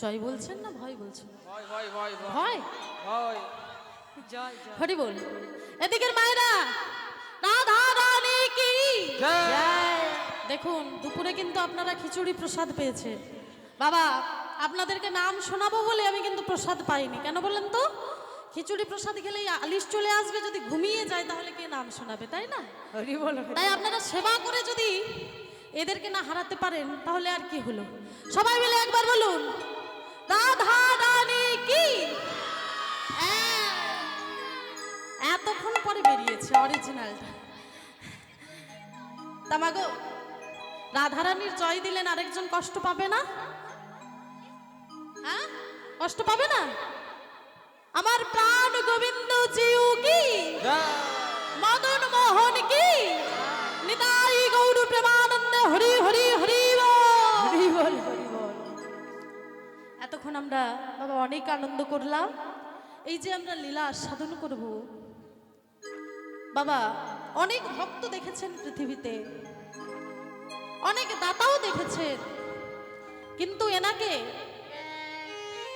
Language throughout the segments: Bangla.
জয় বলছেন না ভয় বলছেন? ভয় ভয় ভয় ভয় ভয় জয় জয় হরি বল। এদিকের মায়েরা রাধা রানী কি জয়। দেখুন দুপুরে কিন্তু আপনারা খিচুড়ি প্রসাদ পেয়েছে বাবা। আপনাদেরকে নাম শোনাবো বলে আমি কিন্তু প্রসাদ পাইনি। কেন বলেন তো? খিচুড়ি প্রসাদ খেলেই আলিশ চলে আসবে, যদি ঘুমিয়ে যায় তাহলে কে নাম শোনাবে, তাই না? হরি বল। তাই আপনারা সেবা করে যদি এদেরকে না হারাতে পারেন তাহলে আর কি হলো। সবাই মিলে একবার বলুন রাধা রানী কি। এতক্ষণ পরে বেরিয়েছে অরিজিনালটা। তামাগো রাধারানীর জয় দিলেন, আরেকজন কষ্ট পাবে না? হ্যাঁ, কষ্ট পাবে না? আমার প্রাণ গোবিন্দ জিউ কি, মদন মোহন কি, নিতাই গৌর প্রেমানন্দ হরি হরি হরি হরি বল হরি বল। এতক্ষণ আমরা বাবা অনেক আনন্দ করলাম। এই যে আমরা লীলা সাধন করব বাবা, অনেক ভক্ত দেখেছেন পৃথিবীতে, অনেক দাতাও দেখেছেন, কিন্তু এনাকে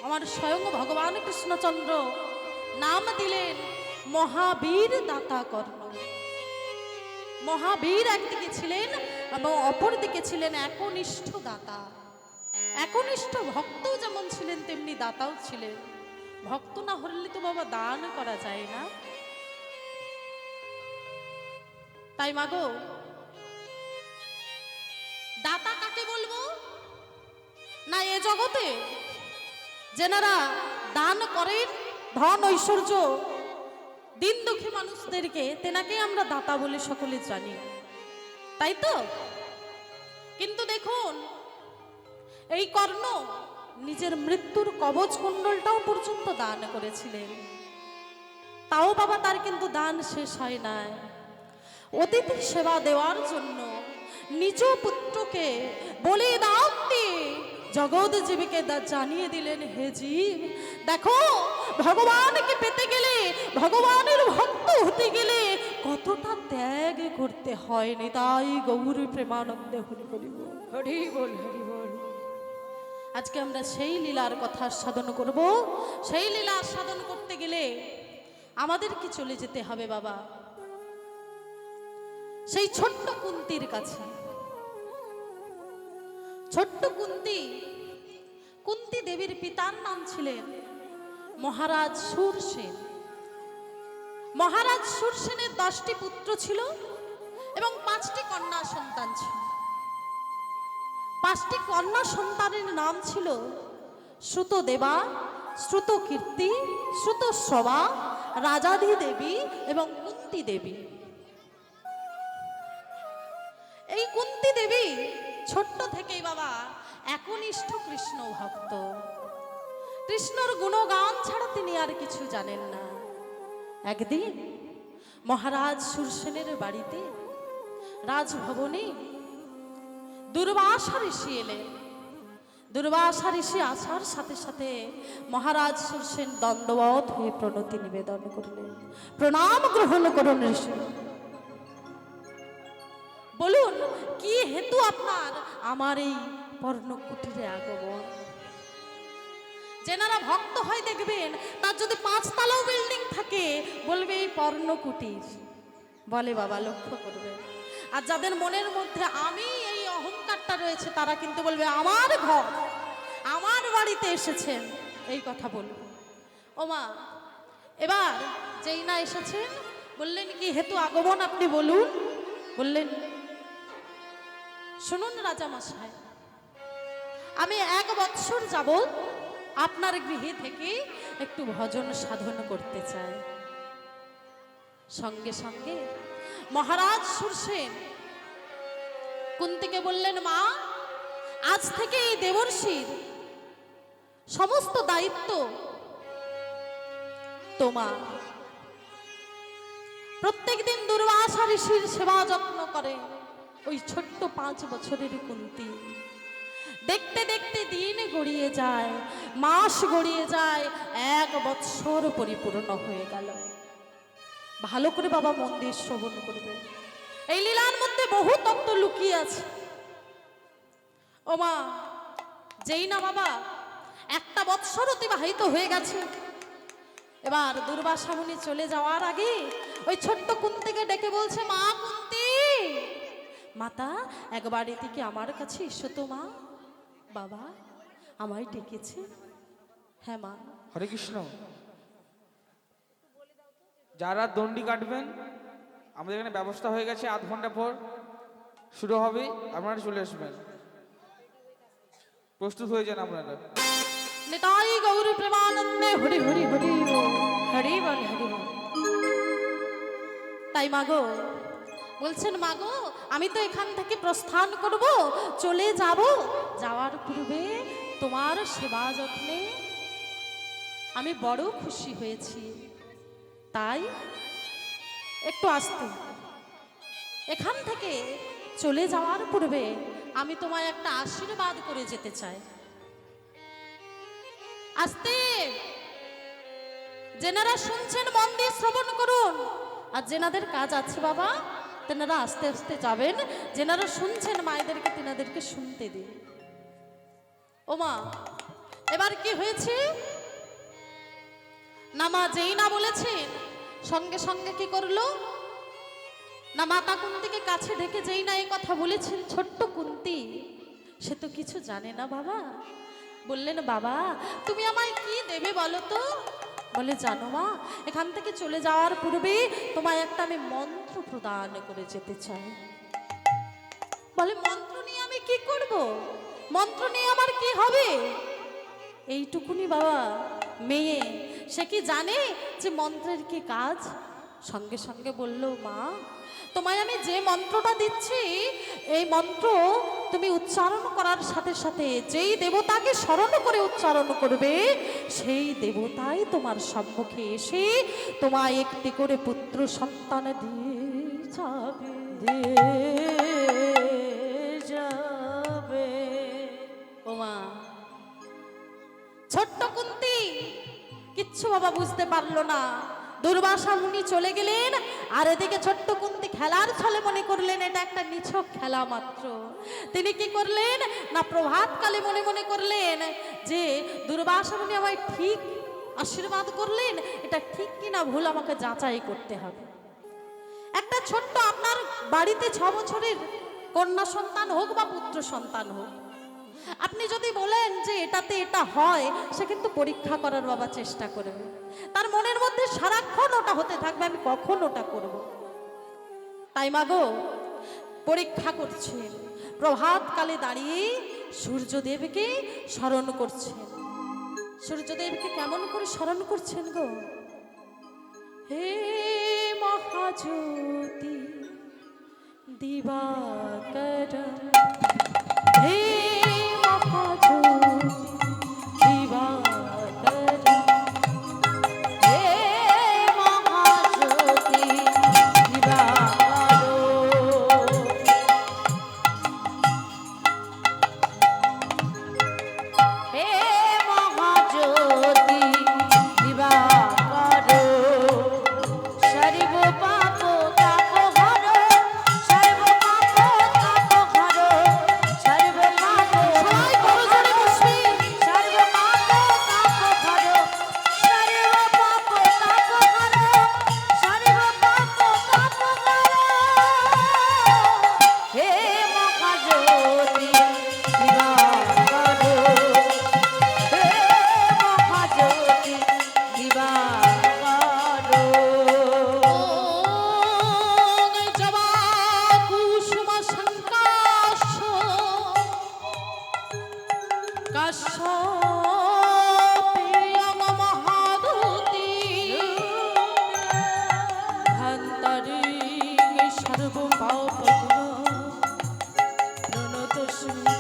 আমার স্বয়ং ভগবান কৃষ্ণচন্দ্র নাম দিলেন মহাবীর দাতা কর্ণ। মহাবীর একদিকে ছিলেন এবং অপর দিকে ছিলেন একনিষ্ঠ দাতা। একনিষ্ঠ ভক্তও যেমন ছিলেন তেমনি দাতাও ছিলেন। ভক্ত না হলে তো বাবা দান করা যায় না। তাই মাগো দাতা কাকে বলবো? না এ জগতে যেনারা দান করেন ধন ঐশ্বর্য দিন দুঃখী মানুষদেরকে, তেনাকে আমরা দাতা বলে সকলে জানি, তাই তো? কিন্তু দেখুন এই কর্ণ নিজের মৃত্যুর কবচ কুণ্ডলটাও পর্যন্ত দান করেছিলেন। তাও বাবা তার কিন্তু দান শেষ হয় নাই। অতিথি সেবা দেওয়ার জন্য নিজ পুত্রকে বলিদান দিয়ে জগৎ জীবীকে জানিয়ে দিলেন, হে জীব দেখো, ভগবানকে পেতে গেলে, ভগবানের ভক্ত হতে গেলে কতটা ত্যাগ করতে হয়। নিতাই গৌর প্রেমানন্দে হরি হরি বল। হরি বল হরি বল। আজকে আমরা সেই লীলার কথা সাধন করব। সেই লীলা সাধন করতে গেলে আমাদের কি চলে যেতে হবে বাবা সেই ছোট্ট কুন্তির কাছে। ছোট্ট কুন্তি, কুন্তি দেবীর পিতার নাম ছিলেন মহারাজ সুরসেন। মহারাজ সুরসেনের 10টি পুত্র ছিল এবং 5টি কন্যা সন্তান ছিল। 5টি কন্যা সন্তানের নাম ছিল শ্রুতদেবা, শ্রুতকীর্তি, শ্রুতশ্রবা, রাজাধি দেবী এবং কুন্তি দেবী। এই কুন্তি দেবী ছোট্ট থেকেই বাবা একনিষ্ঠ কৃষ্ণ ভক্ত। কৃষ্ণর গুণগান ছাড়া তিনি আর কিছু জানেন না। একদিন মহারাজ সুরসেনের বাড়িতে রাজভবনে দুর্বাসা ঋষি এলেন। দুর্বাসা ঋষি আসার সাথে সাথে মহারাজ সুরসেন দণ্ডবত হয়ে প্রণতি নিবেদন করলেন। প্রণাম গ্রহণ করুন ঋষি। বলুন কি হেতু আপনার আমার এই পর্ণকুটিরে আগমন? যেনারা ভক্ত হয় দেখবেন তার যদি 5 তলাও বিল্ডিং থাকে বলবে এই পর্ণকুটির, বলে বাবা লক্ষ্য করবে। আর যাদের মনের মধ্যে আমি এই অহংকারটা রয়েছে তারা কিন্তু বলবে আমার ঘর, আমার বাড়িতে এসেছেন, এই কথা বলবে। ও মা, এবার যেই না এসেছেন বললেন কি হেতু আগমন আপনি বলুন। বললেন শুনুন রাজামশাই, আমি 1 বৎসর যাবৎ আপনার গৃহে থেকে একটু ভজন সাধন করতে চাই। সঙ্গে সঙ্গে মহারাজ সুরসেন কুন্তিকে বললেন, মা আজ থেকে এই দেবর্ষির সমস্ত দায়িত্ব তোমার। প্রত্যেকদিন দুর্বাসা ঋষির সেবা যত্ন করে ওই ছোট্ট 5 বছরের কুন্তি। দেখতে দেখতে দিন গড়িয়ে যায়, মাস গড়িয়ে যায়, 1 বৎসর পরিপূর্ণ হয়ে গেল। ভালো করে বাবা মন দিয়ে শ্রবণ করবে, এই লীলার মধ্যে বহু তত্ত্ব লুকিয়ে আছে। ও মা, যেই না বাবা একটা বৎসর অতিবাহিত হয়ে গেছে। এবার দুর্বাসা মুনি চলে যাওয়ার আগে ওই ছোট্ট কুন্তিকে ডেকে বলছে, মা কুন্তি, মাতা একবার এদিকে আমার কাছে এসো তো মা। বাবা আমায় ডেকেছে। হ্যাঁ মা। হরে কৃষ্ণ। যারা দণ্ডি কাটবেন আমাদের এখানে ব্যবস্থা হয়ে গেছে, আধ ঘন্টা পর শুরু হবে, আপনারা চলে আসবেন, প্রস্তুত হয়ে যান আপনারা। নিতাই গৌর প্রেমানন্দে হরি হরি হরি বল। হরি বল হরি বল। তাই মাগো বলছেন, মাগো আমি তো এখান থেকে প্রস্থান করব, চলে যাব, যাওয়ার পূর্বে তোমার সেবা যত্নে আমি বড় খুশি হয়েছি, তাই একটু আসতে। এখান থেকে চলে যাওয়ার পূর্বে আমি তোমায় একটা আশীর্বাদ করে যেতে চাই। আসতে। যেনারা শুনছেন মন দিয়ে শ্রবণ করুন, আর যেনাদের কাজ আছে বাবা তেনারা আস্তে আস্তে যাবেন। যেনারা শুনছেন মায়েদেরকে তেনাদেরকে শুনতে দিন। ও মা, এবার কি হয়েছে না মা যেই না বলেছেন সঙ্গে সঙ্গে কি করলো না, মাতা কুন্তিকে কাছে ডেকে যেই না এই কথা বলেছেন, ছোট্ট কুন্তি সে তো কিছু জানে না বাবা। বললেন, বাবা তুমি আমায় কি দেবে বলো তো? বলে, জানো মা, এখান থেকে চলে যাওয়ার পূর্বে তোমায় একটা আমি মন্ত্র প্রদান করে যেতে চাই। বলে, মন্ত্র নিয়ে আমি কি করব? মন্ত্র নিয়ে আমার কি হবে? এইটুকুনি বাবা মেয়ে, সে কি জানে যে মন্ত্রের কি কাজ? সঙ্গে সঙ্গে বলল, মা তোমায় আমি যে মন্ত্রটা দিচ্ছি, এই মন্ত্র তুমি উচ্চারণ করার সাথে সাথে যেই দেবতাকে স্মরণ করে উচ্চারণ করবে, সেই দেবতাই তোমার সম্মুখে এসে তোমায় একটি করে পুত্র সন্তান দিয়ে যাবে। ও মা, ছোট্ট কুন্তি কিচ্ছু বাবা বুঝতে পারলো না। দুর্বাসা মুনি চলে গেলেন, আর এদিকে ছোট্ট কুন্তি খেলার ছলে মনে করলেন এটা একটা নিছক খেলা মাত্র। তিনি কি করলেন না, প্রভাতকালে মনে মনে করলেন যে দুর্বাসা মুনি আমায় ঠিক আশীর্বাদ করলেন, এটা ঠিক কিনা ভুল আমাকে যাচাই করতে হবে। একটা ছোট্ট আপনার বাড়িতে 6 বছরের কন্যা সন্তান হোক বা পুত্র সন্তান হোক, আপনি যদি বলেন যে এটাতে এটা হয়, সে কিন্তু পরীক্ষা করার বাবা চেষ্টা করবে। তার মনের মধ্যে সারাক্ষণ ওটা হতে থাকবে, আমি কখন ওটা করব। তাই মাগো পরীক্ষা করছেন, প্রভাতকালে দাঁড়িয়ে সূর্যদেবকে স্মরণ করছেন। সূর্যদেবকে কেমন করে স্মরণ করছেন গো? হে মহাজ্যোতি দিবাকর, হে মহাজ্যোতি দিবাকর, হে মহাজ্যোতি দিবাকর, হে মহাজ্যোতি দিবাকর, সর্ব পাপ তাপ হর, সর্ব পাপ তাপ হর, সর্ব পাপ সবাই করো জোরে বসবি, সর্ব পাপ তাপ হর, সর্ব পাপ তাপ হর, সর্ব পাপ তাপ হর, হে মহাজ্যোতি দিবাকর, হে মহাজ্যোতি দিবাকর। জবা কুসুম শঙ্কাশ কাশ্যপেয়ং মহাদূতি ধন্তরি সর্ব পাপ প্রণতস্মি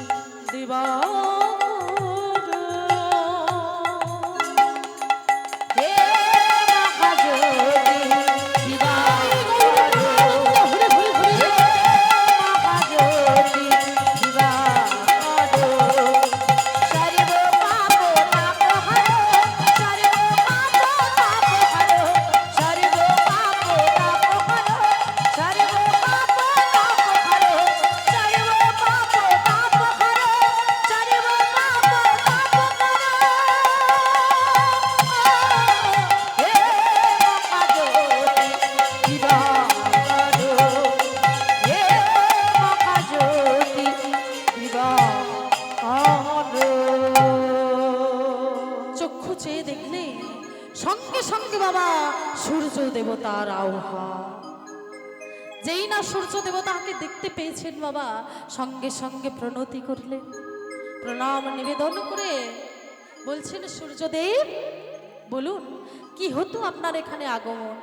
দিবাকর, হে মহাজ্যোতি দিবাকর, হে মহাজ্যোতি দিবাকর, সর্ব পাপ তাপ হর, সর্ব পাপ তাপ হর, সর্ব পাপ তাপ হর, সর্ব পাপ তাপ হর, সর্ব পাপ তাপ হর, সর্ব দেবতার আহ্বা। যেই না সূর্য দেবতাকে দেখতে পেয়েছেন বাবা, সঙ্গে সঙ্গে প্রণতি করলেন, প্রণাম নিবেদন করে বলছেন, সূর্যদেব বলুন কি হতো আপনার এখানে আগমন?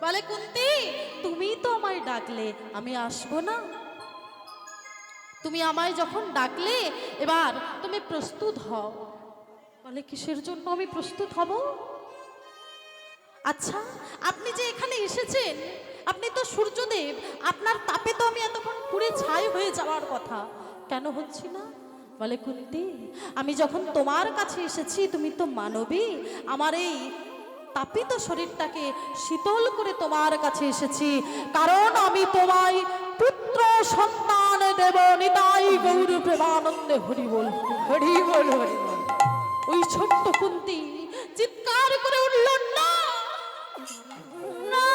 বলে, কুন্তি তুমি তো আমায় ডাকলে, আমি আসবো না? তুমি আমায় যখন ডাকলে, এবার তুমি প্রস্তুত হও। বলে, কিসের জন্য আমি প্রস্তুত হব? আচ্ছা, আপনি যে এখানে এসেছেন, আপনি তো সূর্যদেব, আপনার তাপে তো আমি এতক্ষণ পুড়ে ছাই হয়ে যাওয়ার কথা, কেন হচ্ছি না? বলে, কুন্তি আমি যখন তোমার কাছে এসেছি, তুমি তো মানবী, আমার এই তাপিত শরীরটাকে শীতল করে তোমার কাছে এসেছি, কারণ আমি তোমায় পুত্র সন্তান দেব, নিতাই গৌর প্রেমানন্দে হরি বল, হরি বল, হরি বল। ওই ছোট্ট কুন্তি চিৎকার করে উঠল, না না,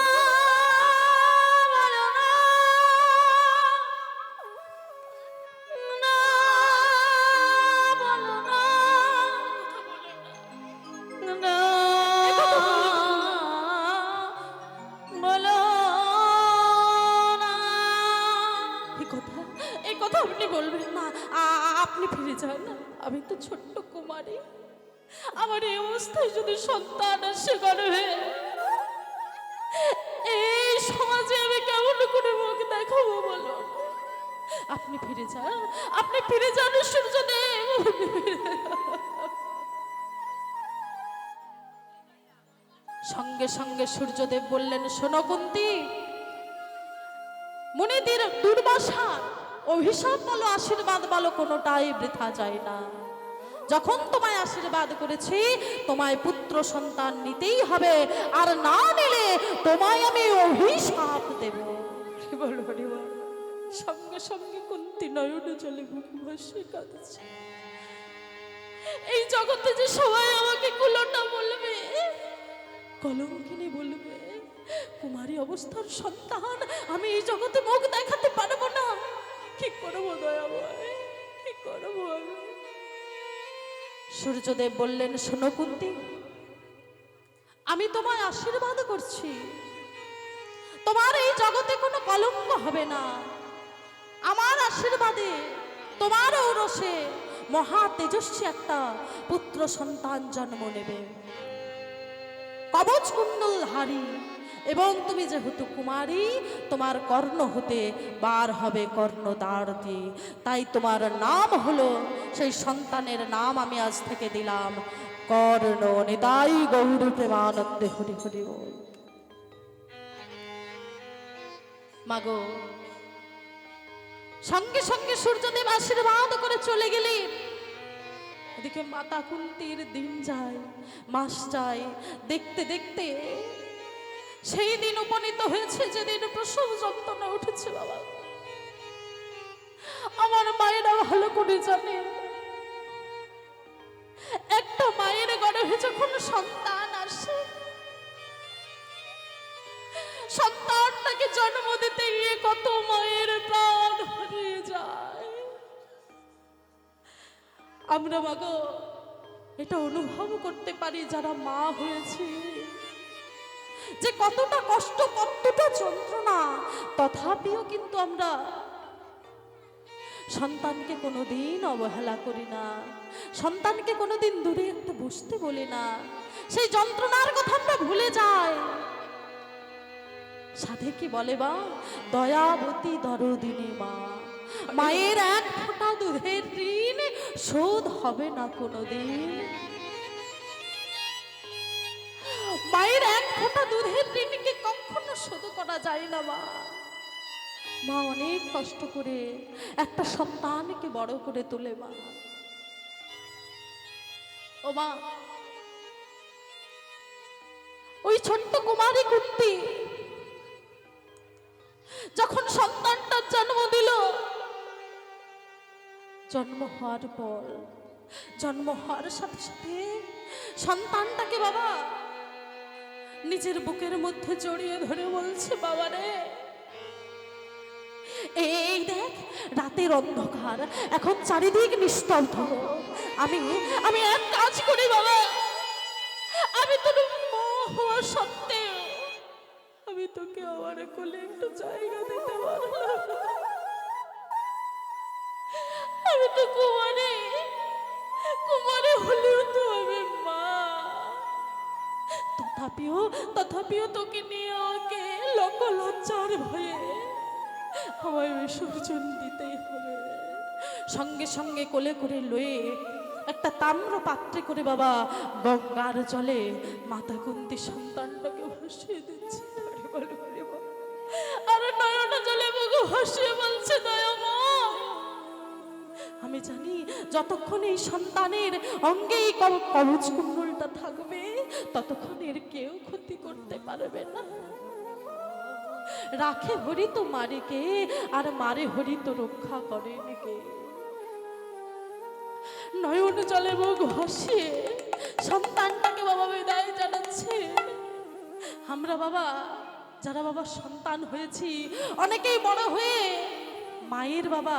বলো না, না, বলো না, না, বলো না। এই কথা আপনি বলবেন না, আপনি ফিরে যান, আমি তো ছোট্ট কুমারী, আমার এই অবস্থায় যদি সন্তান আসে গর্ভে, এই সমাজে আমি কেমন করে মুখ দেখাবো বলো? আপনি ফিরে যান, আপনি ফিরে যান সূর্যদেব। সঙ্গে সঙ্গে সূর্যদেব বললেন, শোনো কুন্তি, মুনিদের দুর্বাসা অভিশাপ বলো আশীর্বাদ বলো, কোনোটাই বৃথা যায় না। যখন তোমায় আশীর্বাদ করেছি, তোমায় পুত্র সন্তান নিতেই হবে, আর না নিলে তোমায় আমি অভিশাপ দেব। হরি বল, হরি বল। সঙ্গে সঙ্গে কুন্তি নয়নে জলে বুক ভাসে কাঁদছে। এই জগতে যে সবাই আমাকে কুলটা বলবে, কলঙ্কিনী বলবে, কুমারী অবস্থার সন্তান, আমি এই জগতে মুখ দেখাতে পারবো না, কি করবো দয়াময়, কি করবো আমি? সূর্যদেব বললেন, শোনো কুন্তি, আমি তোমায় আশীর্বাদ করছি, তোমার এই জগতে কোনো কলঙ্ক হবে না। আমার আশীর্বাদে, তোমার ঔরসে মহা তেজস্বী একটা পুত্র সন্তান জন্ম নেবে, কবচ কুণ্ডলধারী, এবং তুমি যেহেতু কুমারী, তোমার কর্ণ হতে বার হবে কর্ণদ্বার দিয়ে, তাই তোমার নাম হলো, সেই সন্তানের নাম আমি আজ থেকে দিলাম কর্ণ, নিতাই গৌর প্রেমানন্দে হরি হরি বল। মাগো, সঙ্গে সঙ্গে সূর্যদেব আশীর্বাদ করে চলে গেলেন। এদিকে মাতা কুন্তির দিন যায়, মাস যায়, দেখতে দেখতে সেই দিন উপনীত হয়েছে যেদিন প্রসব যন্ত্রণা উঠেছে। বাবা, আমার মায়েরা ভালো করে জানে, একটা মায়ের গর্ভে যখন সন্তান আসে, সন্তানটাকে জন্ম দিতে গিয়ে কত মায়ের প্রাণ হারিয়ে যায়। আমরা মাগো এটা অনুভব করতে পারি যারা মা হয়েছে, যে কতটা কষ্ট, কতটা যন্ত্রণা, তথাপিও কিন্তু আমরা সন্তানকে কোনোদিন অবহেলা করি না, সন্তানকে কোনোদিন দূরে একটু বসতে বলি না, সেই যন্ত্রণার কথা আমরা ভুলে যাই। সাধে কি বলে বা, দয়াবতী দরদিনী মা, মায়ের এক ফোঁটা দুধের ঋণ শোধ হবে না কোনোদিন। মায়ের এক ফোঁটা দুধের ঋণকে কখনো শোধ করা যায় না। মা অনেক কষ্ট করে একটা সন্তানকে বড় করে তোলে। মা, ও মা, ওই ছোট্ট কুমারী কুন্তি যখন সন্তানটার জন্ম দিল, জন্ম হওয়ার পর, জন্ম হওয়ার সাথে সাথে সন্তানটাকে বাবা নিজের বুকের মধ্যে জড়িয়ে ধরে বলছে, বাবা রে, এই দেখ রাতের অন্ধকার, এখন চারিদিক নিস্তব্ধ, আমি এক কাজ করি বাবা, আমি তোর মা হওয়া সত্ত্বেও তোকে আমার কোলে একটু জায়গা দিতে পারলো না। আমি তো কুমারী, কুমারী হলেও তো আমি মা। তথাপিও তোকে নিয়ে আমাকে লোক লজ্জার ভয়ে আমায় বিসর্জন দিতেই হবে। সঙ্গে সঙ্গে কোলে করে লয়ে একটা তাম্র পাত্রে করে বাবা গঙ্গার জলে মাতা কুন্তি সন্তানটাকে ভাসিয়ে দিচ্ছে। আর নয়ন জলে মুখ ভাসিয়ে বলছে, দয়ামা, আমি জানি যতক্ষণ এই সন্তানের অঙ্গে এই কবচ কুণ্ডলটা থাকবে ততক্ষণ এর কেউ ক্ষতি করতে পারবে না। রাখে হরি তো মারিকে, আর মারে হরি তো রক্ষা করেন কে। নয়ন জলে মুখ ভাসিয়ে সন্তানটাকে বাবা বিদায় জানাচ্ছে। আমরা বাবা, যারা বাবা সন্তান হয়েছি, অনেকেই বড় হয়ে মায়ের বাবা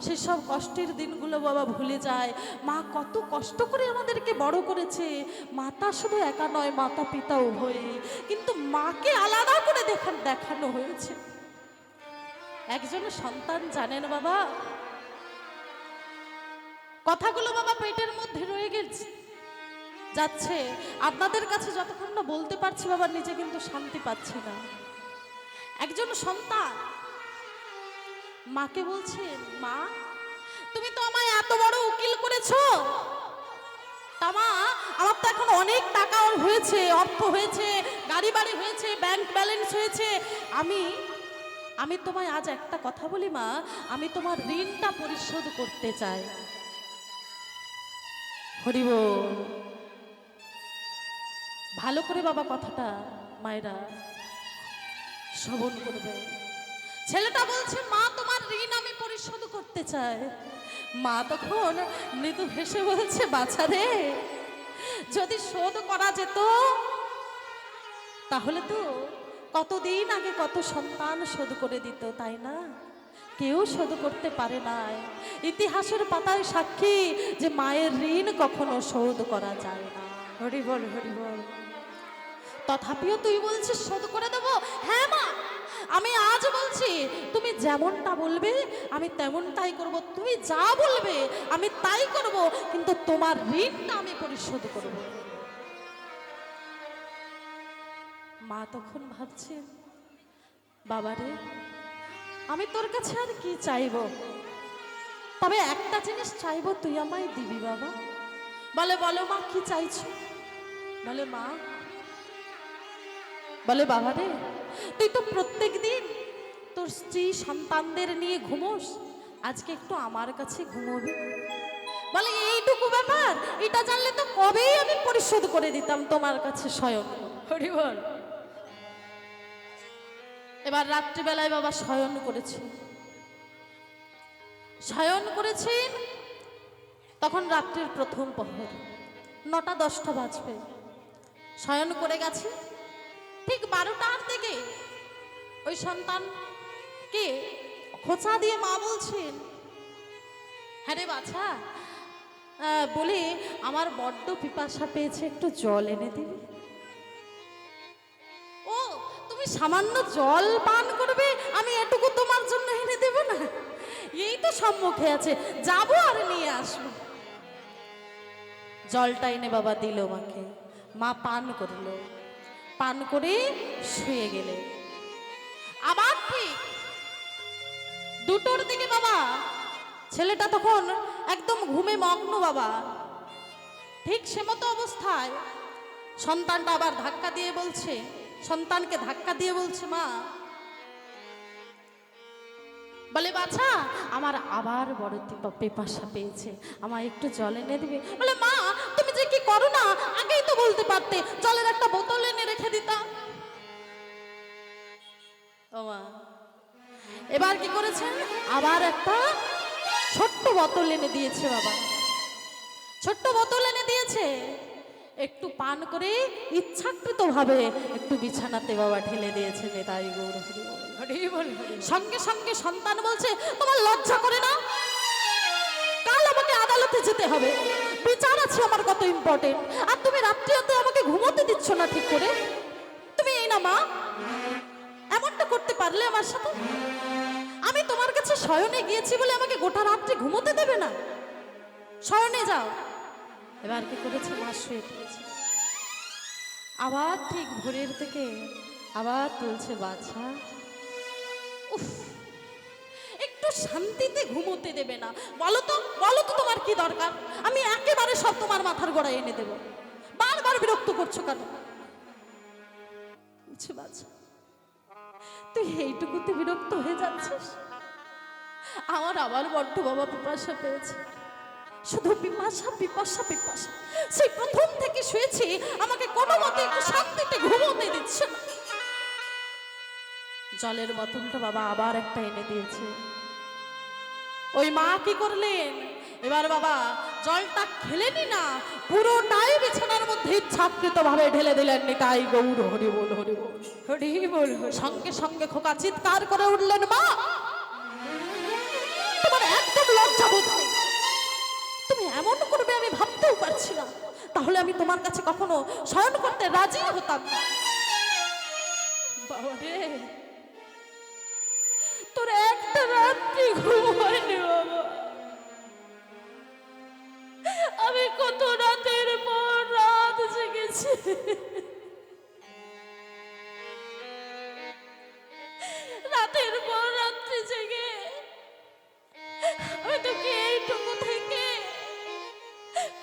সেসব কষ্টের দিনগুলো বাবা ভুলে যায়। মা কত কষ্ট করে আমাদেরকে বড় করেছে। মাতা শুধু একা নয়, মাতা পিতা উভয়ই, কিন্তু মাকে আলাদা করে দেখানো হয়েছে। একজন সন্তান জানেন বাবা, কথাগুলো বাবা পেটের মধ্যে রয়ে গেছে যাচ্ছে। আপনাদের কাছে যতক্ষণ না বলতে পারছি বাবা, নিজে কিন্তু শান্তি পাচ্ছি না। একজন সন্তান মাকে বলছেন, মা তুমি তো আমায় এত বড় উকিল করেছো, তা মা আমার তো এখন অনেক টাকা হয়েছে, অর্থ হয়েছে, গাড়ি বাড়ি হয়েছে, ব্যাংক ব্যালেন্স হয়েছে। আমি তোমায় আজ একটা কথা বলি মা, আমি তোমার ঋণটা পরিশোধ করতে চাই। হরিব, ভালো করে বাবা কথাটা মায়েরা শ্রবণ করবে। ছেলেটা বলছে, মা তোমার ঋণ আমি পরিশোধ করতে চাই। মা তখন মৃদু হেসে বলছে, বাছা রে, যদি শোধ করা যেত তাহলে তো কতদিন আগে কত সন্তান শোধ করে দিত, তাই না? কেউ শোধ করতে পারে না। ইতিহাসের পাতায় সাক্ষী যে মায়ের ঋণ কখনো শোধ করা যায় না। হরি বল, হরি বল। তথাপিও তুই বলছিস শোধ করে দেবো? হ্যাঁ মা, আমি আজ বলছি তুমি যেমনটা বলবে আমি তেমনটাই করব। তুমি যা বলবে আমি তাই করব, কিন্তু তোমার ঋণটা আমি পরিশোধ করব। মা তখন ভাবছেন, বাবারে, আমি তোর কাছে আর কি চাইবো, তবে একটা জিনিস চাইবো, তুই আমায় দিবি বাবা। বলে, বলো মা কি চাইছো? বলে, মা, বলে বাবা রে, তুই তো প্রত্যেক দিন তোর স্ত্রী সন্তানদের নিয়ে ঘুমোস, আজকে একটু আমার কাছে ঘুমোবি। বলে, এইটুকু ব্যাপার, এটা জানলে তো কবেই আমি পরিশোধ করে দিতাম তোমার কাছে শয়ন। হরি বল। এবার রাত্রিবেলায় বাবা শয়ন করেছেন। তখন রাত্রির প্রথম প্রহর, 9টা-10টা বাজবে। শয়ন করে গেছে। ঠিক 12টার দিকে ওই সন্তানকে খোঁচা দিয়ে মা বলছেন, হ্যাঁ রে বাছা, বলি আমার বড্ড পিপাসা পেয়েছে, একটু জল এনে দিবি। ও, তুমি সামান্য জল পান করবে, আমি এটুকু তোমার জন্য এনে দেব না? এই তো সম্মুখে আছে, যাবো আর নিয়ে আসবো। জলটা এনে বাবা দিল মাকে। মা পান করলো, পান করে শুয়ে গেলে। আবার ঠিক 2টোর দিকে বাবা, ছেলেটা তখন একদম ঘুমে মগ্ন বাবা। ঠিক সে মতো অবস্থায় সন্তানটা আবার সন্তানকে ধাক্কা দিয়ে বলছে, মা, বলে বাছা, আমার আবার বড় পিপাসা পেয়েছে, আমায় একটু জল এনে দিবে। বলে, মা তুমি যে কি করো না, আগেই তো বলতে পারতে, জলের একটা বোতল এনে রেখে দিতাম। ও মা, এবার কি করেছেন, আবার একটা ছোট্ট বোতল এনে দিয়েছে বাবা। ছোট্ট বোতল এনে দিয়েছে, একটু পান করে ইচ্ছাকৃত ভাবে একটু বিছানাতে বাবা ঢেলে দিয়েছে। নেতাই গৌর হরি বল। হরি বল, হরি বল। সঙ্গে সঙ্গে সন্তান বলছে, তোমার লজ্জা করে না? কাল আমাকে আদালতে যেতে হবে, বিচার আছে আমার কত ইম্পর্টেন্ট, আর তুমি রাত্রিতে আমাকে ঘুমোতে দিচ্ছ না ঠিক করে। তুমি এই না মা, করতে পারলে আমার সাথে? আমি তোমার কাছে শয়নে গিয়েছি বলে আমাকে গোটা রাত্রে ঘুমোতে দেবে না? শয়নে যাও। এবার কি করেছে, মা শুয়ে পড়েছে। আবার ঠিক ভোরের থেকে আবার তুলছে বাছা। উফ, একটু শান্তিতে ঘুমোতে দেবে না? বলো তো, বলো তো তোমার কি দরকার? আমি একেবারে সব তোমার মাথার গোড়ায় এনে দেব। বারবার বিরক্ত করছো কেন? বলছে বাছা, তুই এইটুকুতে বিরক্ত হয়ে যাচ্ছিস? আমার আবার বড্ড বাবা পিপাসা পেয়েছে। শুধু পিপাসা পিপাসা পিপাসা। সেই প্রথম থেকে শুয়েছি, আমাকে কোনো মতে একটু শান্তিতে ঘুমোতে দিচ্ছে না। জলের বোতলটা বাবা আবার একটা এনে দিয়েছে। ওই মা কি করলেন, এবার বাবা জলটা খেলেনি না, পুরোটাই বিছানার মধ্যে ইচ্ছাকৃত ভাবে ঢেলে দিলেন। নিতাই গৌর হরি বল হরি বল হরি বল হরি। সঙ্গে সঙ্গে খোকা চিৎকার করে উঠলেন, মা তোমার একদম লজ্জা বোধ হয়? তুমি এমন করবে আমি ভাবতেও পারছি না। তাহলে আমি তোমার কাছে কখনো শয়ন করতে রাজি হতাম না। বাবা রে, তোর একটা রাত্রি ঘুম হয়নি বাবা। আমি কত রাতের পর রাত জেগেছি। রাতের পর রাত্রি জেগে আমি তোকে এইটুকু থেকে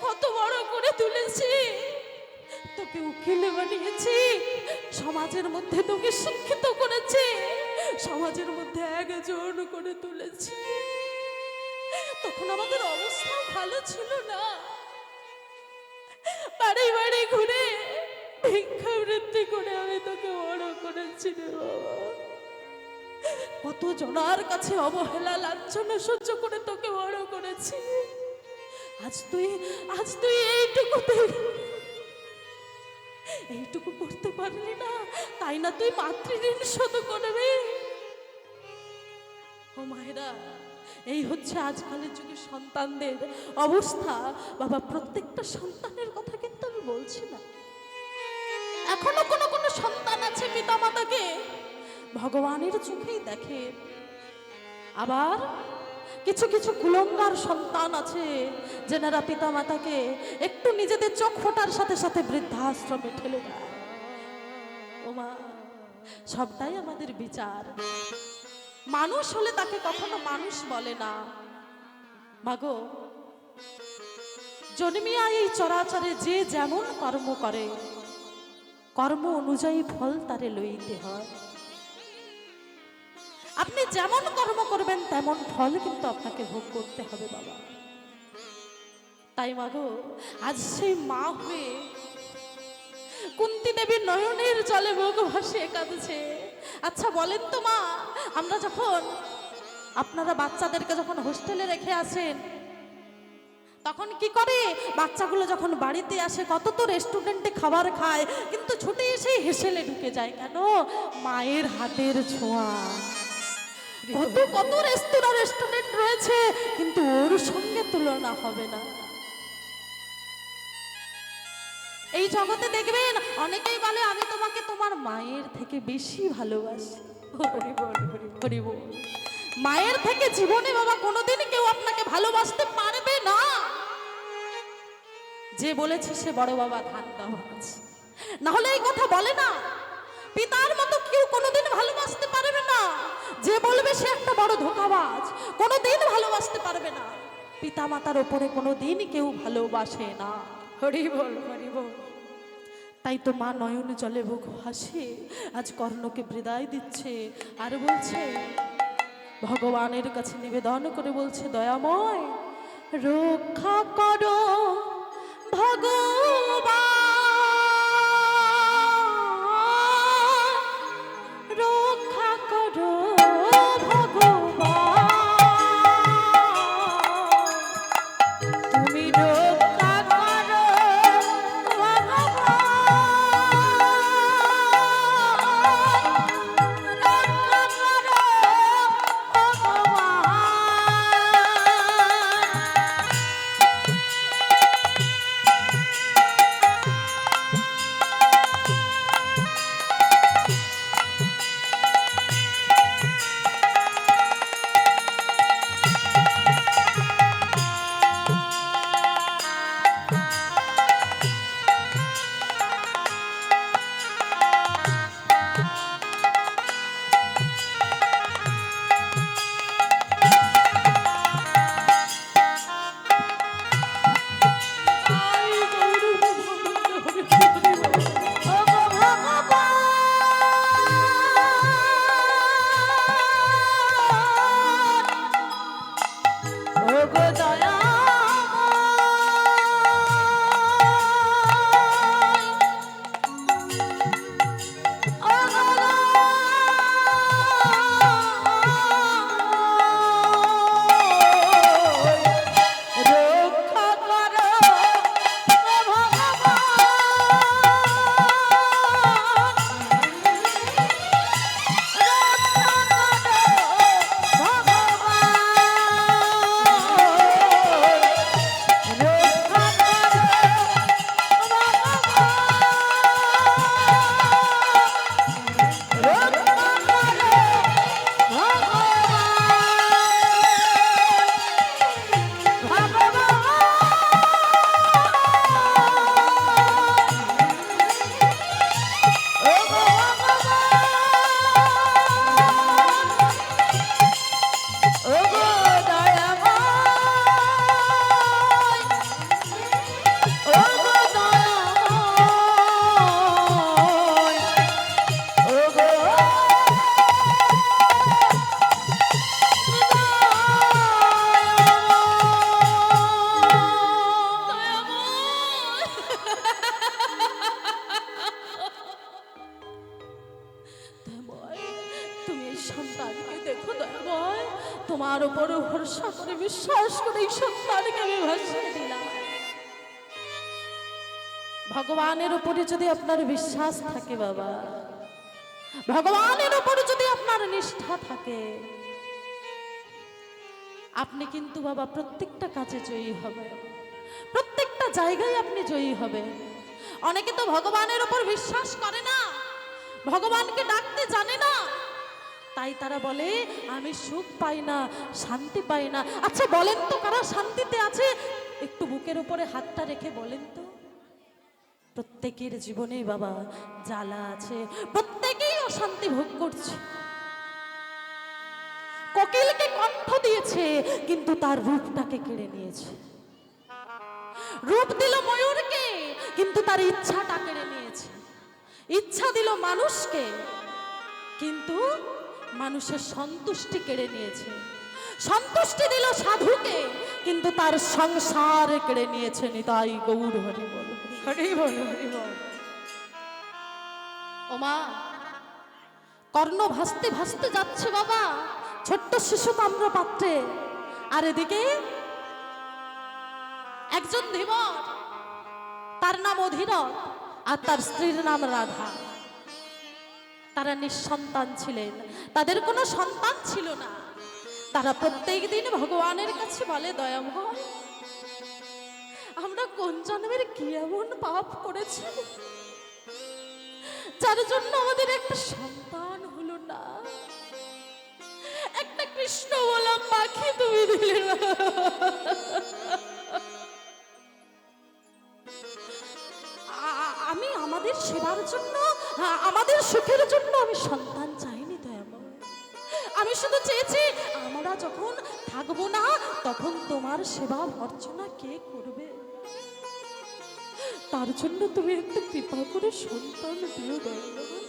কত বড় করে তুলেছি। তোকে উকিল বানিয়েছি, সমাজের মধ্যে তোকে শিক্ষিত করেছি, সমাজের মধ্যে একজন করে তুলেছি। তখন আমাদের অবস্থা ভালো ছিল না। বাড়ি বাড়ি ঘুরে ভিক্ষাবৃত্তি করে আমি তোকে বড় করেছি রে বাবা। কত জনার কাছে অবহেলা লাঞ্ছনা সহ্য করে তোকে বড় করেছি। আজ তুই এইটুকু করতে পারলি না, তাই না তুই মাতৃঋণ শোধ করবি? ও মায়েরা, এই হচ্ছে আজকালের যুগে সন্তানদের অবস্থা। বাবা, প্রত্যেকটা সন্তানের কথা কিন্তু আমি বলছি না। এখনো কোনো সন্তান আছে পিতামাতাকে ভগবানের চোখেই দেখে। আবার কিছু কিছু কুলঙ্গার সন্তান আছে যেনারা পিতামাতাকে একটু নিজেদের চোখ ফোটার সাথে সাথে বৃদ্ধাশ্রমে ঠেলে দেয়। ও মা, সবটাই আমাদের বিচার। মানুষ হলে তাকে কখনো মানুষ বলে না। মাগো, জন্মিয়া এই চরাচরে যে যেমন কর্ম করে, কর্ম অনুযায়ী ফল তারে লইতে হয়। আপনি যেমন কর্ম করবেন তেমন ফল কিন্তু আপনাকে ভোগ করতে হবে বাবা। তাই মাগো, আজ সেই মা হয়ে কুন্তী দেবী নয়নের জলে মুখ ভাসিয়ে কাঁদছে। আচ্ছা বলেন তো মা, আমরা যখন আপনারা বাচ্চাদেরকে যখন হোস্টেলে রেখে আসেন তখন কি করে? বাচ্চাগুলো যখন বাড়িতে আসে কত তো রেস্টুরেন্টে খাবার খায়, কিন্তু ছুটে এসে হেসেলে ঢুকে যায় কেন? মায়ের হাতের ছোঁয়া। কত রেস্টুরেন্ট রয়েছে, কিন্তু ওর সঙ্গে তুলনা হবে না। এই জগতে দেখবেন অনেকেই বলে আমি তোমাকে তোমার মায়ের থেকে বেশি ভালোবাসি। হরি বল হরি হরি বল। মায়ের থেকে জীবনে বাবা কোনোদিন কেউ আপনাকে ভালোবাসতে পারবে না। যে বলেছে সে বড় বাবা ধান দেওয়া আছে, না হলে এই কথা বলে না। পিতার মতো কেউ কোনোদিন ভালোবাসতে পারবে না। যে বলবে সে একটা বড় ধোঁকাবাজ, কোনোদিন ভালোবাসতে পারবে না। পিতা মাতার ওপরে কোনোদিন কেউ ভালোবাসে না। হরি বল হরি বল। তাই তো মা নয়ন জলে বুক হাসে আজ কর্ণকে বিদায় দিচ্ছে, আর বলছে ভগবানের কাছে নিবেদন করে বলছে, দয়াময় রক্ষা করো ভগবান, রক্ষা করো ভগবান, তুমি রক্ষা করো ভগবান, রক্ষা করো ভগবান। গো দয়া রক্ষা করো তুমি এই সন্তানকে দেখো দয়াময়, তোমার উপর ভরসা করে বিশ্বাস করে এই সন্তানকে আমি ভাসিয়ে দিলাম। ভগবানের উপরে যদি আপনার বিশ্বাস থাকে বাবা, ভগবানের উপরে যদি আপনার নিষ্ঠা থাকে, আপনি কিন্তু বাবা প্রত্যেকটা কাজে জয়ী হবেন, প্রত্যেকটা জায়গায় আপনি জয়ী হবেন। অনেকে তো ভগবানের উপর বিশ্বাস করে না, ভগবানকে ডাকতে জানে না, তাই তারা বলে আমি সুখ পাই না, শান্তি পাই না। আচ্ছা বলেন তো কারা শান্তিতে আছে? একটু বুকের উপরে হাতটা রেখে বলেন তো। প্রত্যেকের জীবনেই বাবা জ্বালা আছে, প্রত্যেকেই অশান্তি ভোগ করছে। কোকিলকে কণ্ঠ দিয়েছে কিন্তু তার রূপটাকে কেড়ে নিয়েছে, রূপ দিল ময়ূরকে কিন্তু তার ইচ্ছাটা কেড়ে নিয়েছে, ইচ্ছা দিল মানুষকে কিন্তু মানুষের সন্তুষ্টি কেড়ে নিয়েছে, সন্তুষ্টি দিল সাধুকে কিন্তু তার সংসার কেড়ে নিয়েছে। নিতাই গৌর হরি বল, হরি বল, হরি বল। ওমা কর্ণ ভাসতে ভাসতে যাচ্ছে বাবা, ছোট্ট শিশু তাম্র পাত্রে, আর এদিকে একজন ধীবর, তার নাম অধীরথ আর তার স্ত্রীর নাম রাধা। তারা নিঃসন্তান ছিলেন, তাদের কোনো সন্তান ছিল না। তারা প্রত্যেক দিন ভগবানের কাছে বলে দয়াময়, আমরা কোন জন্মের কি এমন পাপ করেছি যার জন্য আমাদের একটা সন্তান হলো না, একটা কৃষ্ণ বলা পাখি তুমি দিলে না। আমি আমাদের সেবার জন্য, আমাদের সুখের জন্য আমি সন্তান চাইনি দয়াময়, আমি শুধু চেয়েছি আমরা যখন থাকবো না তখন তোমার সেবা অর্চনা কে করবে, তার জন্য তুমি একটু কৃপা করে সন্তান দিও দয়াময়।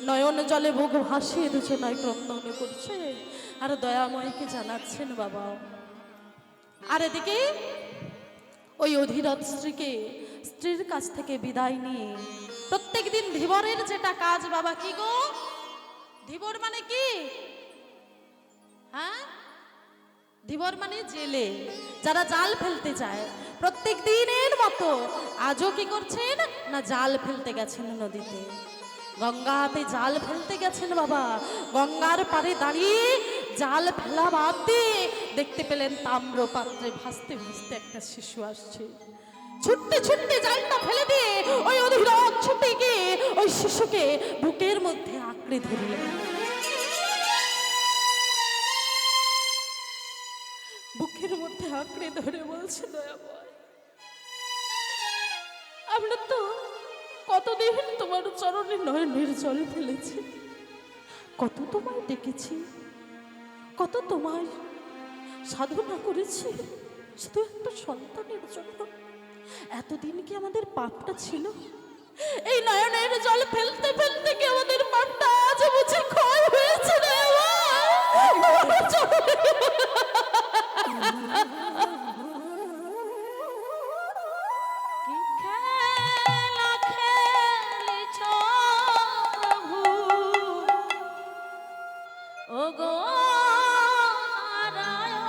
নয়ন জলে বুক ভাসিয়ে দুজনায় ক্রন্দন করছে আর দয়াময়কে জানাচ্ছেন বাবা। আর এদিকে ওই অধীরথ স্ত্রীর কাছ থেকে বিদায় নিয়ে প্রত্যেকদিন ধীবরের যেটা কাজ বাবা, কি গো ধীবর মানে কি? হ্যাঁ, ধীবর মানে জেলে, যারা জাল ফেলতে যায়। প্রত্যেক দিনের মতো আজও কি করছেন না, জাল ফেলতে গেছেন নদীতে, গঙ্গাতে জাল ফেলতে গেছেন বাবা। গঙ্গার পাড়ে দাঁড়িয়ে জাল ফেলা বাদ দিয়ে দেখতে পেলেন তাম্র পাত্রে ভাসতে ভাসতে একটা শিশু আসছে। ছুটতে ছুটতে জালটা ফেলে দিয়ে ওই অধীরথ ছুটে গিয়ে ওই শিশুকে বুকের মধ্যে আঁকড়ে ধরলেন, বুকের মধ্যে আঁকড়ে ধরে বলছে দয়াময়, আমরা তো কতদিন তোমার চরণে নয়নের জল ফেলেছি, কত তোমায় ডেকেছি, কত তোমায় সাধনা করেছি শুধু একটা সন্তানের জন্য। এতদিন কি আমাদের পাপটা ছিল? এই নয়নের জল ফেলতে ফেলতে কি আমাদের পাপটা আজ বুঝি ক্ষয় হয়েছে রে? কি খেলা খেলেছ প্রভু, ওগো নারায়ণ,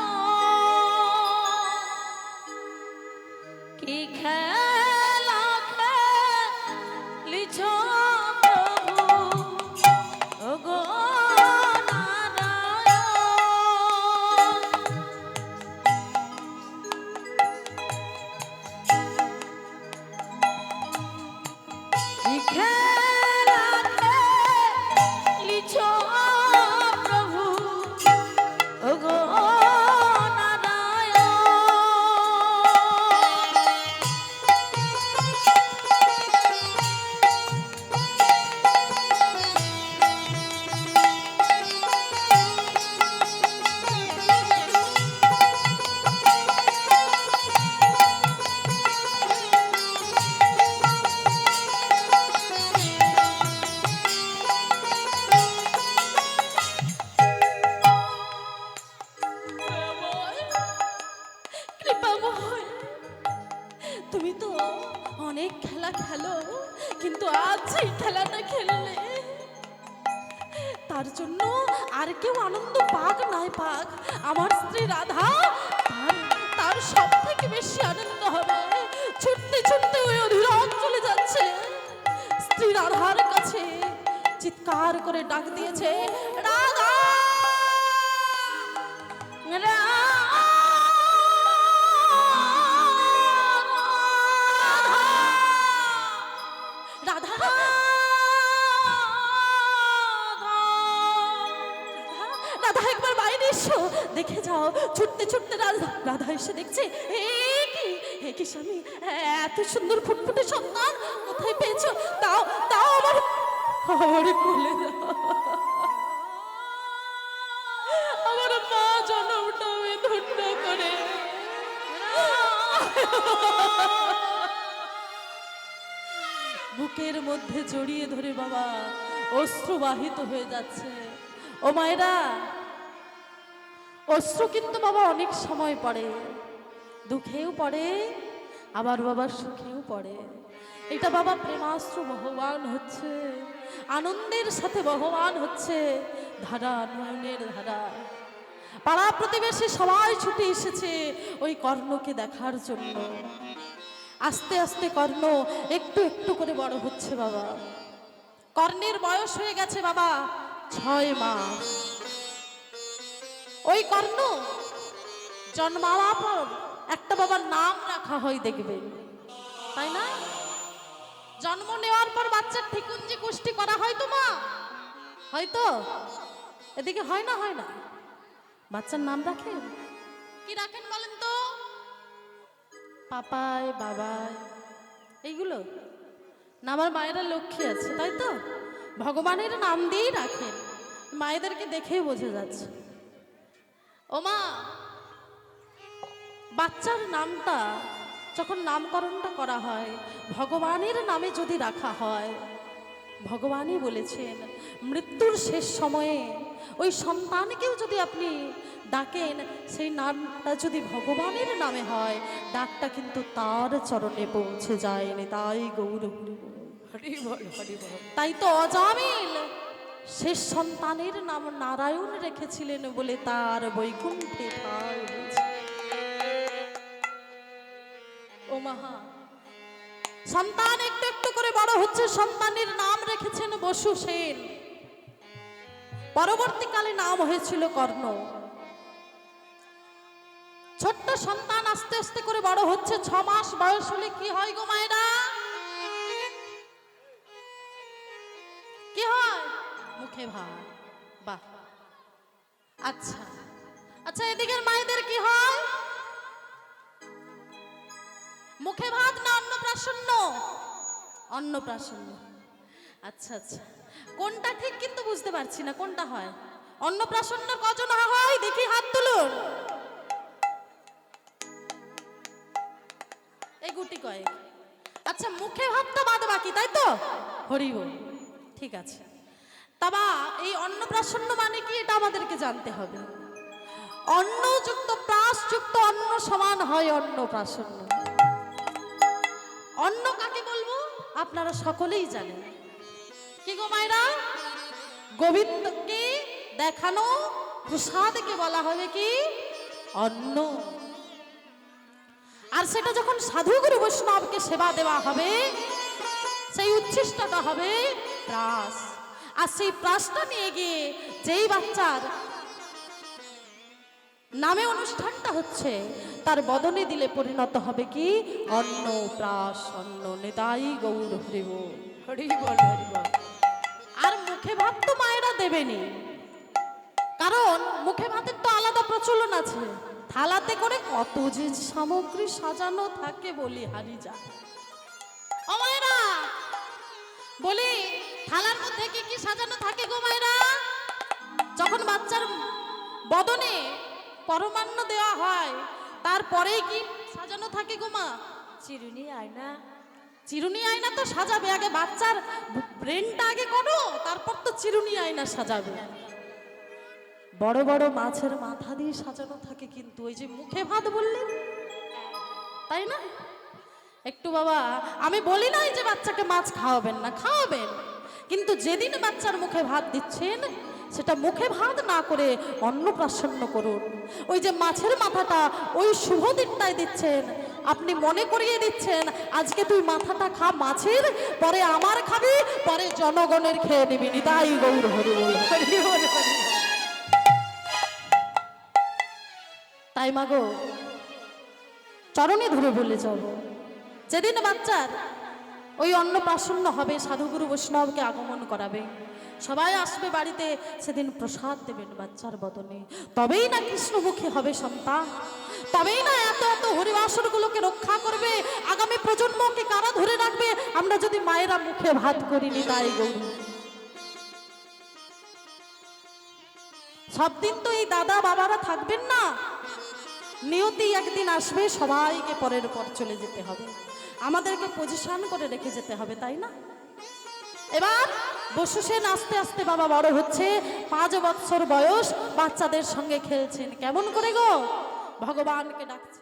কি খেলা খেলেছ প্রভু, ওগো কৃপাময়, তুমি তো অনেক খেলা খেলো, কিন্তু আজ এই খেলাটা খেললে, তার জন্য আর কেউ আনন্দ পাক নাই পাক, আমার স্ত্রী রাধা তার সব থেকে বেশি আনন্দ হবে। ছুটতে ছুটতে ওই অধীরথ চলে যাচ্ছে, স্ত্রী রাধার কাছে চিৎকার করে ডাক দিয়েছে, রাধা রাধা রাধা, একবার বাইরে এসো, দেখে যাও। ছুটতে ছুটতে রাধা এসে দেখছে, এ কি স্বামী, এত সুন্দর ফুটফুটে সন্তান কোথায় পেয়েছো? তাও তাও আমার কোলে দাও, আমার মা জনমটা আমি ধন্য করে। বুকের মধ্যে জড়িয়ে ধরে বাবা অশ্রুবাহিত হয়ে যাচ্ছে। ও মায়েরা, অশ্রু কিন্তু বাবা অনেক সময় পড়ে, দুঃখেও পড়ে, আবার বাবার সুখেও পড়ে। এটা বাবা প্রেমাশ্রু বহবান হচ্ছে, আনন্দের সাথে বহবান হচ্ছে ধারা, নয়নের ধারা। পাড়া প্রতিবেশী সবাই ছুটে এসেছে ওই কর্ণকে দেখার জন্য। আস্তে আস্তে কর্ণ একটু একটু করে বড় হচ্ছে বাবা। কর্ণের বয়স হয়ে গেছে বাবা 6 মাস। ওই কর্ণ জন্মাবার পর একটা বাবার নাম রাখা হয় দেখবেন, তাই না? জন্ম নেওয়ার পর বাচ্চার ঠিকুঞ্জি কুষ্টি করা হয় তো মা, হয়তো এদিকে হয় না? হয় না? বাচ্চার নাম রাখেন, কি রাখেন বলেন তো? পাপাই, বাবাই, এইগুলো না? আমার মায়েরা লক্ষ্মী আছে, তাই তো ভগবানের নাম দিয়েই রাখেন, মায়েদেরকে দেখেই বোঝা যাচ্ছে। ও মা, বাচ্চার নামটা যখন নামকরণটা করা হয়, ভগবানের নামে যদি রাখা হয়, ভগবানই বলেছেন মৃত্যুর শেষ সময়ে ওই সন্তানকেও যদি আপনি ডাকেন, সেই নামটা যদি ভগবানের নামে হয়, ডাকটা কিন্তু তার চরণে পৌঁছে যায়নি। তাই গৌর হরি বল, হরি বল। তাই তো অজামিল শেষ সন্তানের নাম নারায়ণ রেখেছিলেন বলে তার বৈকুণ্ঠে ঠাঁই হয়েছে। ও মাহা, সন্তান একটু একটু করে বড় হচ্ছে, সন্তানের নাম রেখেছেন বসু সেন, পরবর্তীকালে নাম হয়েছিল কর্ণ। ছোট্ট সন্তান আস্তে আস্তে করে বড় হচ্ছে, 6 মাস বয়স হলে কি হয় গো মায়েরা? কি হয়? মুখে ভাত। বাহ, আচ্ছা আচ্ছা, এদিকের মায়েদের কি হয়? মুখে ভাত না অন্নপ্রাশন্ন? অন্নপ্রাশন্ন। আচ্ছা আচ্ছা, কোনটা ঠিক কিন্তু বুঝতে পারছি না, কোনটা হয়? অন্নপ্রাশন্ন কজন হয় দেখি হাত তুলুন। এই গুটি কয়েক। আচ্ছা, মুখে ভাতটা বাদ বাকি, তাই তো? হরি বল, ঠিক আছে। তবা এই অন্নপ্রাশন্ন মানে কি, এটা আমাদেরকে জানতে হবে। অন্নযুক্ত প্রাসযুক্ত অন্ন সমান হয় অন্নপ্রাশন। অন্ন কাকে বলবো আপনারা সকলেই জানেন। কি গো মায়েরা, গোবিন্দকে দেখানো প্রসাদকে বলা হবে কি অন্ন। আর সেটা যখন সাধুগুরু বৈষ্ণবকে সেবা দেওয়া হবে, সেই উচ্ছিষ্টটা হবে প্রাস। আর সেই প্রাসটা নিয়ে গিয়ে যেই বাচ্চার নামে অনুষ্ঠানটা হচ্ছে তার বদনে দিলে পরিণত হবে কি অন্ন প্রাস অন্ন। নিতাই গৌর হরি বল, হরি বল, হরি বল। আর মুখে ভাত তো মায়েরা দেবেনি, কারণ মুখে ভাতের তো আলাদা প্রচলন আছে। থালাতে করে কত যে সামগ্রী সাজানো থাকে বলি হারি যা। ও মায়েরা বলি, থালার মধ্যে কি কি সাজানো থাকে গো মায়েরা? যখন বাচ্চার বদনে পরমান্ন দেওয়া হয় তারপরেই কি সাজানো থাকে গো মা? চিরুনি আয়না। চিরুনি আয়না তো সাজাবে, আগে বাচ্চার ব্রেনটা আগে করো, তারপর তো চিরুনি আয়না সাজাবে। বড় বড় মাছের মাথা দিয়ে সাজানো থাকে, কিন্তু ওই যে মুখে ভাত বললেন, তাই না? একটু বাবা, আমি বলি নাই যে বাচ্চাকে মাছ খাওয়াবেন না, খাওয়াবেন, কিন্তু যেদিন বাচ্চার মুখে ভাত দিচ্ছেন সেটা মুখে ভাত না করে অন্নপ্রাশন করুন। ওই যে মাছের মাথাটা ওই শুভ দিনটায় দিচ্ছেন, আপনি মনে করিয়ে দিচ্ছেন আজকে তুই মাথাটা খা মাছের, পরে আমার খাবি, পরে জনগণের খেয়ে নিবি। নিতাই গৌর হরি বল, হরি বল, হরি বল। তাই মাগো চরণে ধরে বলে যাব, যেদিন বাচ্চার ওই অন্নপ্রাশন হবে, সাধুগুরু বৈষ্ণবকে আগমন করাবে, সবাই আসবে বাড়িতে, সেদিন প্রসাদ দেবেন বাচ্চার বদনে। তবেই না কৃষ্ণমুখী হবে সন্তান, তবেই না এত এত হরিবাসরগুলোকে রক্ষা করবে, আগামী প্রজন্মকে কারা ধরে রাখবে আমরা যদি মায়েরা মুখে ভাত করিনি। তাই গৌরী, সব দিন তো এই দাদা বাবারা থাকবেন না, নিয়তি একদিন আসবে, সবাইকে পরের পর চলে যেতে হবে, আমাদেরকে পজিশন করে রেখে যেতে হবে, তাই না? এবার বসু সেন আস্তে আস্তে বাবা বড় হচ্ছে, 5 বছর বয়স, বাচ্চাদের সঙ্গে খেলছেন। কেমন করে গো? ভগবানকে ডাকছে।